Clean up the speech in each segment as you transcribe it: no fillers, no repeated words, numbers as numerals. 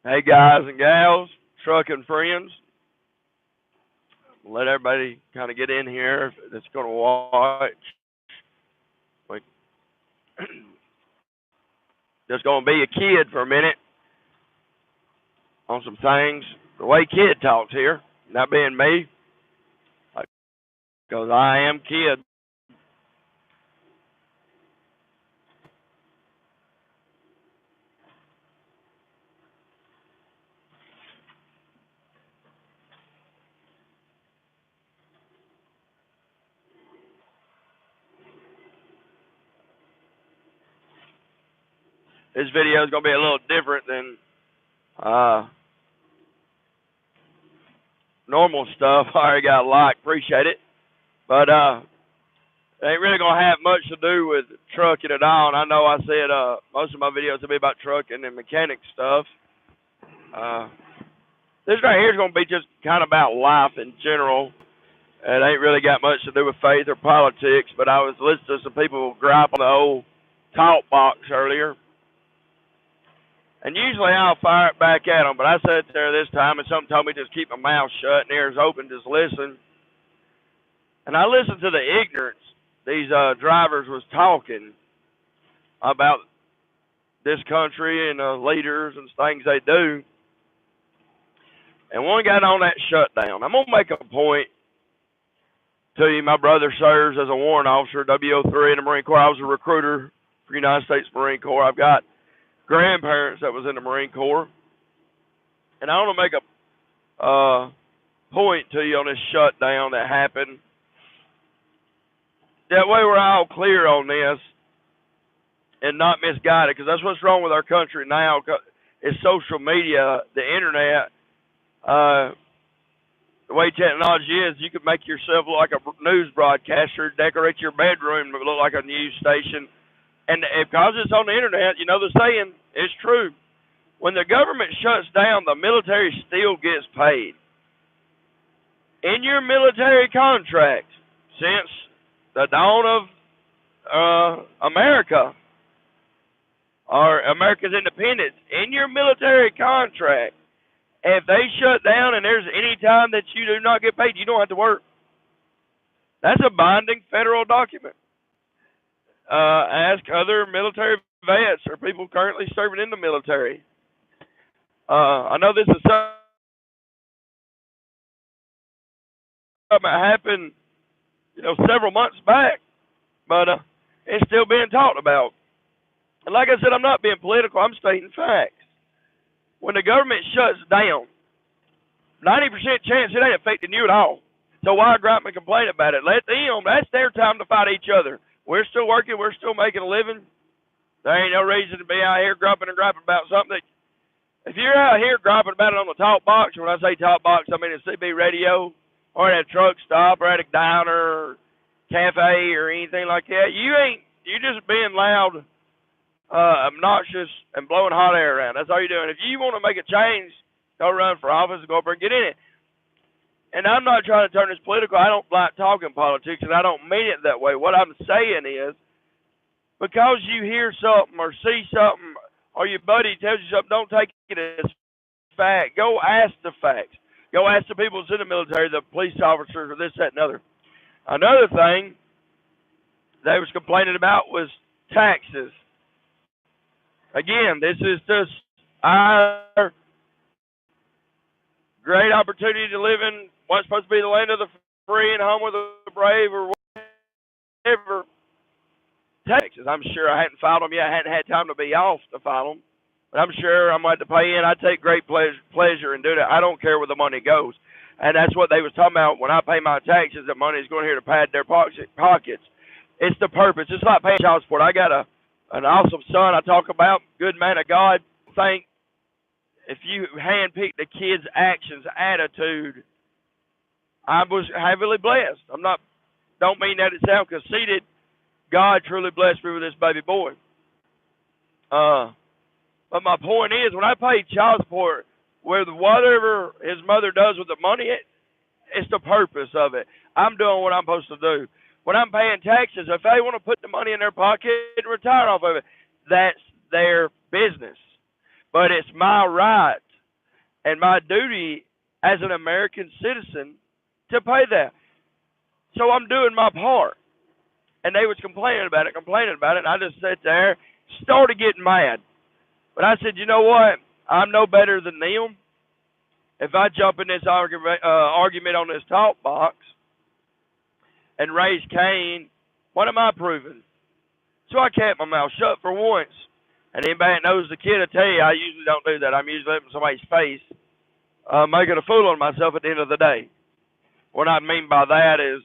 Hey guys and gals, trucking friends, let everybody kind of get in here that's going to watch. Like, there's going to be a kid for a minute on some things. The way kid talks here, that being me, because I am kid. This video is going to be a little different than uh, normal stuff. I already got a like, appreciate it. But it ain't really going to have much to do with trucking at all. And I know I said most of my videos will be about trucking and mechanic stuff. Uh, this right here is going to be just kind of about life in general. It ain't really got much to do with faith or politics, but I was listening to some people gripe on the old talk box earlier. And usually I'll fire it back at them, but I sat there this time and something told me just keep my mouth shut and ears open, just listen. And I listened to the ignorance these drivers was talking about this country and leaders and things they do. And one got on that shutdown. I'm going to make a point to you. My brother serves as a warrant officer, WO3 in the Marine Corps. I was a recruiter for the United States Marine Corps. I've got grandparents that was in the Marine Corps. And I want to make a point to you on this shutdown that happened. That way we're all clear on this and not misguided, because that's what's wrong with our country now is social media, the internet. The way technology is, you could make yourself look like a news broadcaster, decorate your bedroom to look like a news station. And because it's on the internet, you know the saying is true. When the government shuts down, the military still gets paid. In your military contract, since the dawn of America, or America's independence, in your military contract, if they shut down and there's any time that you do not get paid, you don't have to work. That's a binding federal document. Ask other military vets or people currently serving in the military. I know this is something that happened, several months back, but it's still being talked about. And like I said, I'm not being political. I'm stating facts. When the government shuts down, 90% chance it ain't affecting you at all. So why gripe and complain about it? Let them. That's their time to fight each other. We're still working. We're still making a living. There ain't no reason to be out here griping and griping about something. If you're out here griping about it on the talk box, when I say talk box, I mean a CB radio or at a truck stop or at a diner or cafe or anything like that, you're just being loud, obnoxious, and blowing hot air around. That's all you're doing. If you want to make a change, go run for office and go up and get in it. And I'm not trying to turn this political. I don't like talking politics, and I don't mean it that way. What I'm saying is, because you hear something or see something or your buddy tells you something, don't take it as fact. Go ask the facts. Go ask the people that's in the military, the police officers, or this, that, and other. Another thing they was complaining about was taxes. Again, this is just our great opportunity to live in what's supposed to be the land of the free and home of the brave, or whatever. Taxes. I'm sure I hadn't filed them yet. I hadn't had time to be off to file them. But I'm sure I'm going to pay in. I take great pleasure in doing it. I don't care where the money goes. And that's what they was talking about. When I pay my taxes, the money is going here to pad their pockets. It's the purpose. It's like paying child support. I got an awesome son I talk about, good man of God. Think if you handpick the kid's actions, attitude, I was heavily blessed. Don't mean that it sounds conceited. God truly blessed me with this baby boy. But my point is, when I pay child support, whatever his mother does with the money, it's the purpose of it. I'm doing what I'm supposed to do. When I'm paying taxes, if they want to put the money in their pocket and retire off of it, that's their business. But it's my right and my duty as an American citizen to pay that. So I'm doing my part. And they was complaining about it, and I just sat there, started getting mad. But I said, you know what? I'm no better than them. If I jump in this argument on this talk box and raise Cain, what am I proving? So I kept my mouth shut for once. And anybody that knows the kid will tell you I usually don't do that. I'm usually up in somebody's face, making a fool of myself at the end of the day. What I mean by that is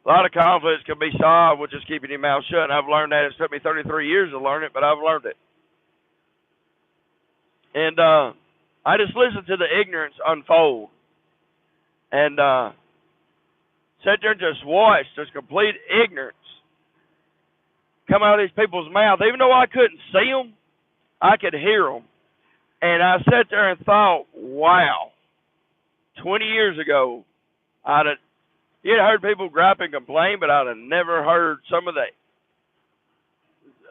a lot of conflicts can be solved with just keeping your mouth shut. And I've learned that. It took me 33 years to learn it, but I've learned it. And I just listened to the ignorance unfold. And sat there and just watched this complete ignorance come out of these people's mouths. Even though I couldn't see them, I could hear them. And I sat there and thought, wow, 20 years ago, you'd heard people gripe and complain, but I'd have never heard some of the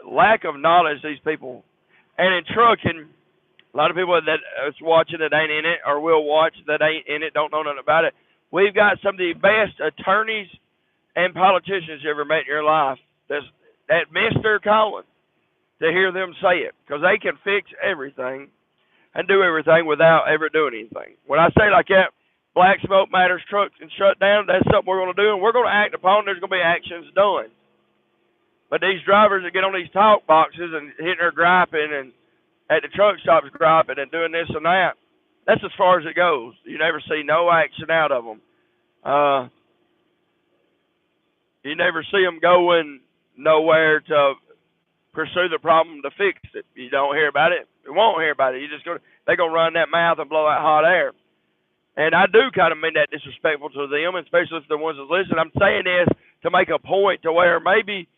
lack of knowledge these people. And in trucking, a lot of people that is watching that ain't in it or will watch that ain't in it, don't know nothing about it. We've got some of the best attorneys and politicians you ever met in your life that miss their calling to hear them say it, because they can fix everything and do everything without ever doing anything. When I say like that, Black Smoke Matters trucks and shut down, that's something we're going to do, and we're going to act upon. There's going to be actions done. But these drivers that get on these talk boxes and hitting their griping and at the truck stops griping and doing this and that, that's as far as it goes. You never see no action out of them. You never see them going nowhere to pursue the problem to fix it. You don't hear about it. You won't hear about it. They're going to run that mouth and blow that hot air. And I do kind of mean that disrespectful to them, especially if the ones that listen. I'm saying this to make a point to where maybe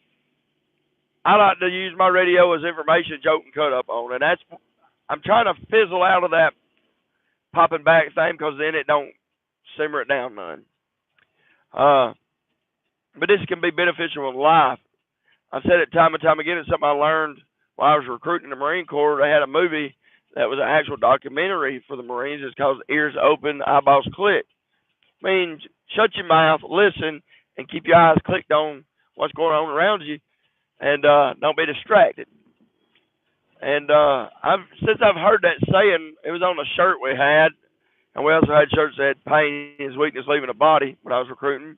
I like to use my radio as information, joke, and cut up on. And I'm trying to fizzle out of that popping back thing, because then it don't simmer it down none. But this can be beneficial in life. I've said it time and time again. It's something I learned while I was recruiting the Marine Corps. They had a movie that was an actual documentary for the Marines. It's called Ears Open, Eyeballs Click. I mean, shut your mouth, listen, and keep your eyes clicked on what's going on around you, and don't be distracted. And since I've heard that saying, it was on a shirt we had, and we also had shirts that had pain is weakness leaving the body when I was recruiting.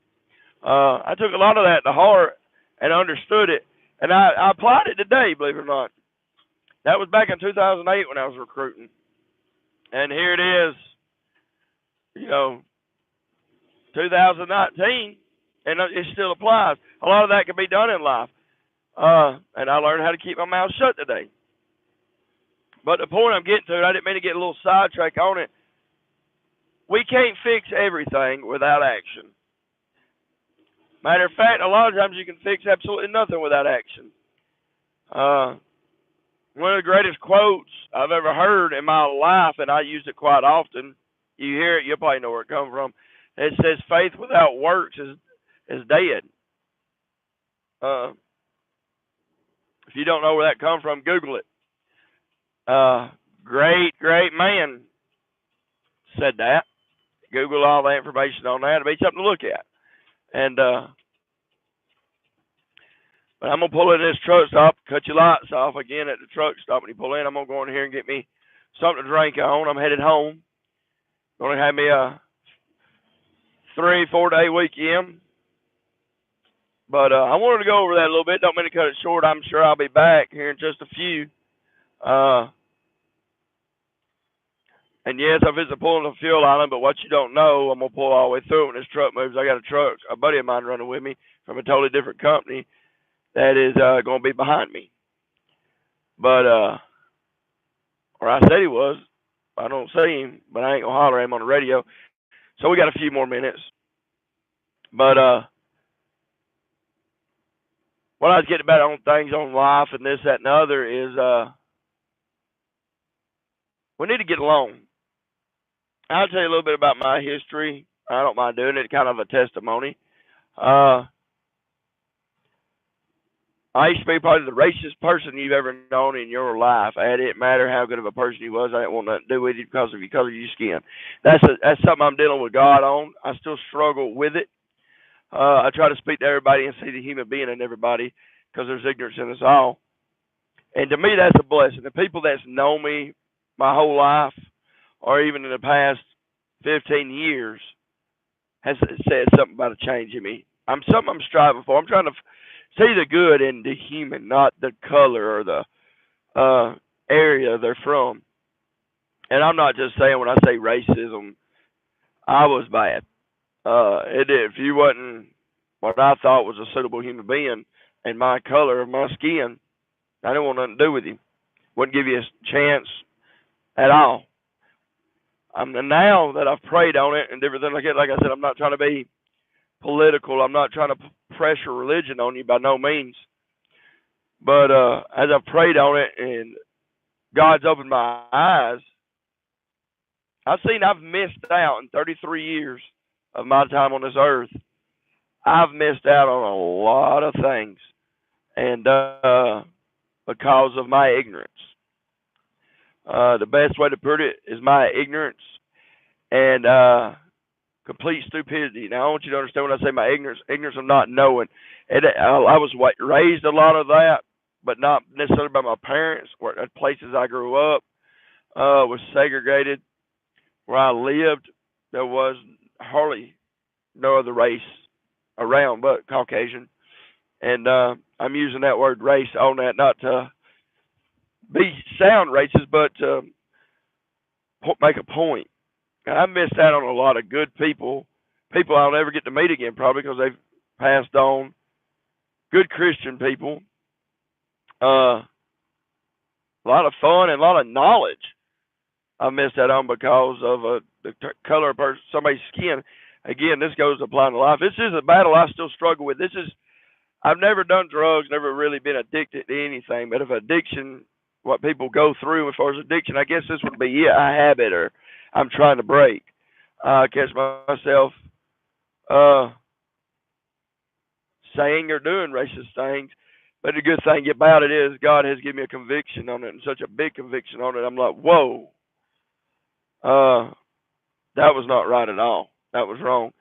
I took a lot of that to heart and understood it, and I applied it today, believe it or not. That was back in 2008 when I was recruiting. And here it is, 2019, and it still applies. A lot of that can be done in life. And I learned how to keep my mouth shut today. But the point I'm getting to, I didn't mean to get a little sidetrack on it. We can't fix everything without action. Matter of fact, a lot of times you can fix absolutely nothing without action. One of the greatest quotes I've ever heard in my life, and I use it quite often. You hear it, you'll probably know where it comes from. It says, "Faith without works is dead." If you don't know where that comes from, Google it. Great man said that. Google all the information on that. It'll be something to look at. And but I'm gonna pull in this truck stop, cut your lights off again at the truck stop. When you pull in, I'm gonna go in here and get me something to drink on. I'm headed home. Gonna have me a 3-4 day weekend. But I wanted to go over that a little bit. Don't mean to cut it short. I'm sure I'll be back here in just a few. And yes, I visit pulling the fuel island, but what you don't know, I'm gonna pull all the way through it when this truck moves. I got a buddy of mine running with me from a totally different company that is gonna be behind me. But or I said he was. I don't see him, but I ain't gonna holler at him on the radio. So we got a few more minutes. But what I was getting about on things on life and this, that, and the other is we need to get along. I'll tell you a little bit about my history. I don't mind doing it, kind of a testimony. I used to be probably the racist person you've ever known in your life. It didn't matter how good of a person you was. I didn't want nothing to do with you because of your color of your skin. That's something I'm dealing with God on. I still struggle with it. I try to speak to everybody and see the human being in everybody because there's ignorance in us all. And to me, that's a blessing. The people that's known me my whole life, or even in the past 15 years, has said something about a change in me. I'm striving for. I'm trying to see the good in the human, not the color or the area they're from. And I'm not just saying when I say racism, I was bad. If you wasn't what I thought was a suitable human being and my color of my skin, I didn't want nothing to do with you. Wouldn't give you a chance at all. Now that I've prayed on it and everything like that, like I said, I'm not trying to be political. I'm not trying to pressure religion on you by no means. But as I've prayed on it and God's opened my eyes, I've missed out in 33 years of my time on this earth. I've missed out on a lot of things, and because of my ignorance. The best way to put it is my ignorance and complete stupidity. Now, I want you to understand when I say my ignorance of not knowing. And I was raised a lot of that, but not necessarily by my parents. Or at places I grew up was segregated. Where I lived, there was hardly no other race around but Caucasian. And I'm using that word race on that not to be sound racist, but to make a point. And I missed out on a lot of good people I'll never get to meet again, probably because they've passed on. Good Christian people. A lot of fun and a lot of knowledge I missed out on because of the color of somebody's skin. Again, this goes applying to life. This is a battle I still struggle with. I've never done drugs, never really been addicted to anything, but if addiction, what people go through as far as addiction, I guess this would be a habit or I'm trying to break. I catch myself saying or doing racist things. But the good thing about it is God has given me a conviction on it, and such a big conviction on it. I'm like, whoa, that was not right at all. That was wrong.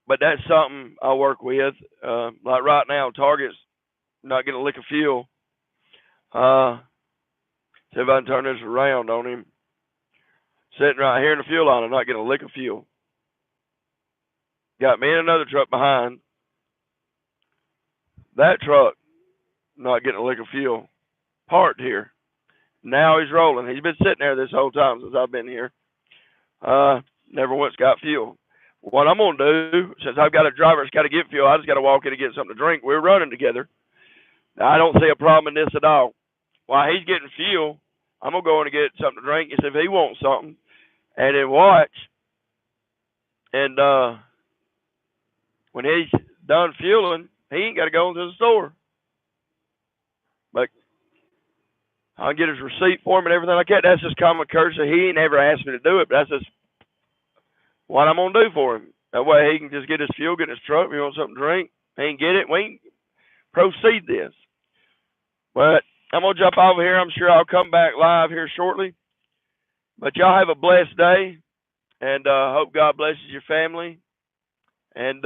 But that's something I work with. Like right now, Target's not getting a lick of fuel. See if I can turn this around on him. Sitting right here in the fuel line and not getting a lick of fuel. Got me in another truck behind. That truck not getting a lick of fuel. Parked here. Now he's rolling. He's been sitting there this whole time since I've been here. Never once got fuel. What I'm going to do, since I've got a driver that's got to get fuel, I just got to walk in and get something to drink. We're running together. Now, I don't see a problem in this at all. While he's getting fuel, I'm going to go in and get something to drink and see if he wants something. And then watch. And when he's done fueling, he ain't got to go into the store. But I'll get his receipt for him and everything like that. That's just common courtesy. He ain't ever asked me to do it, but that's just what I'm going to do for him. That way he can just get his fuel, get his truck. If he wants something to drink, he can get it. We can proceed this. But I'm going to jump over here. I'm sure I'll come back live here shortly. But y'all have a blessed day, and hope God blesses your family. And